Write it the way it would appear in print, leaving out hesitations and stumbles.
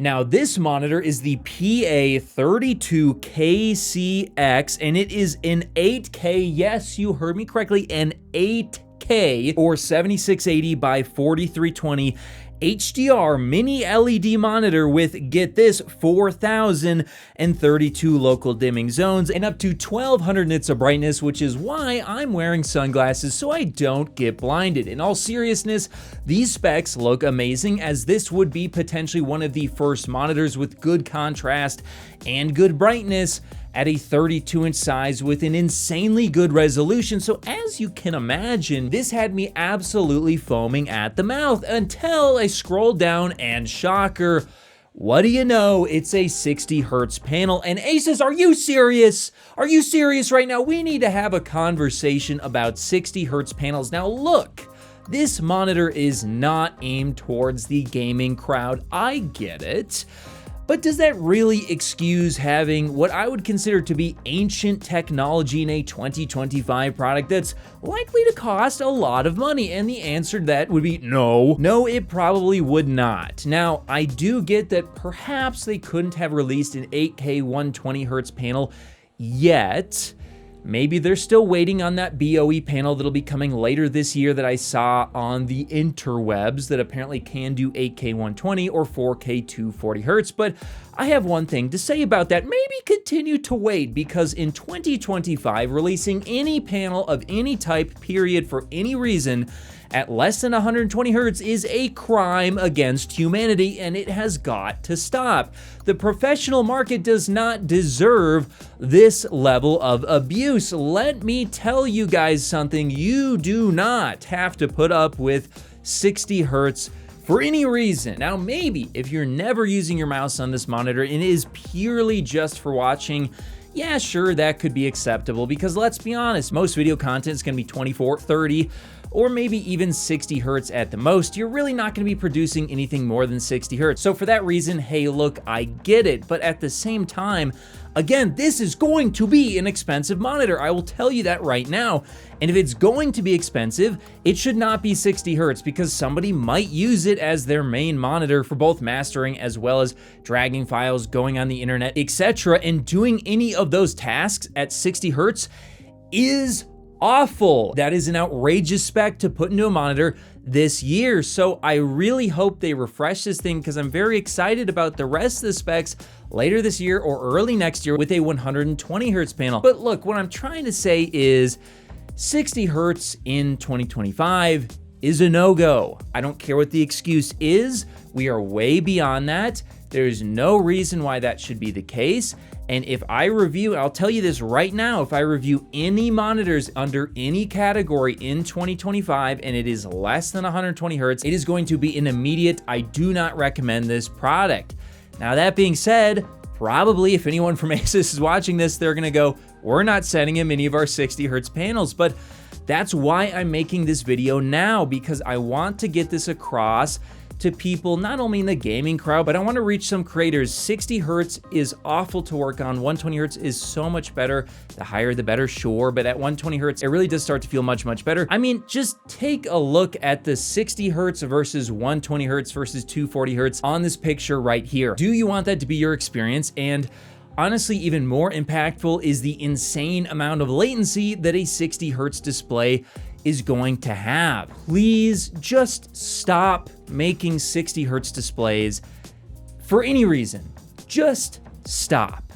Now, this monitor is the PA32KCX, and it is an 8K, yes, you heard me correctly, an 8K, or 7680 by 4320 HDR Mini LED monitor with, get this, 4,032 local dimming zones and up to 1200 nits of brightness, which is why I'm wearing sunglasses so I don't get blinded. In all seriousness, these specs look amazing, as this would be potentially one of the first monitors with good contrast and good brightness at a 32-inch size with an insanely good resolution. So as you can imagine, this had me absolutely foaming at the mouth until I scrolled down and shocker, what do you know? It's a 60 hertz panel. And ASUS, are you serious? Are you serious right now? We need to have a conversation about 60 hertz panels. Now look, this monitor is not aimed towards the gaming crowd. I get it. But does that really excuse having what I would consider to be ancient technology in a 2025 product that's likely to cost a lot of money? And the answer to that would be no. No, it probably would not. Now, I do get that perhaps they couldn't have released an 8K 120 hertz panel yet. Maybe they're still waiting on that BOE panel that'll be coming later this year that I saw on the interwebs that apparently can do 8K 120 or 4K 240 hertz. But I have one thing to say about that. Maybe continue to wait, because in 2025, releasing any panel of any type, period, for any reason, at less than 120 hertz is a crime against humanity, and it has got to stop. The professional market does not deserve this level of abuse. Let me tell you guys something. You do not have to put up with 60 hertz for any reason. Now, maybe if you're never using your mouse on this monitor and it is purely just for watching, yeah, sure, that could be acceptable, because let's be honest, most video content is gonna be 24, 30, or maybe even 60 hertz at the most. You're really not gonna be producing anything more than 60 hertz. So for that reason, hey, look, I get it. But at the same time, again, this is going to be an expensive monitor. I will tell you that right now. And if it's going to be expensive, it should not be 60 hertz, because somebody might use it as their main monitor for both mastering as well as dragging files, going on the internet, etc. And doing any of those tasks at 60 hertz is awful. That is an outrageous spec to put into a monitor this year. So I really hope they refresh this thing, because I'm very excited about the rest of the specs later this year or early next year with a 120 hertz panel. But look, what I'm trying to say is 60 hertz in 2025 is a no-go. I don't care what the excuse is. We are way beyond that. There's no reason why that should be the case. And if I review, I'll tell you this right now, if I review any monitors under any category in 2025 and it is less than 120 hertz, it is going to be an immediate, I do not recommend this product. Now, that being said, probably if anyone from ASUS is watching this, they're gonna go, we're not sending him any of our 60 hertz panels. But that's why I'm making this video now, because I want to get this across to people, not only in the gaming crowd, but I want to reach some creators. 60 hertz is awful to work on. 120 hertz is so much better. The higher the better, sure, but at 120 hertz, it really does start to feel much, much better. I mean, just take a look at the 60 hertz versus 120 hertz versus 240 hertz on this picture right here. Do you want that to be your experience? And honestly, even more impactful is the insane amount of latency that a 60 hertz display is going to have. Please just stop making 60 hertz displays for any reason. Just stop.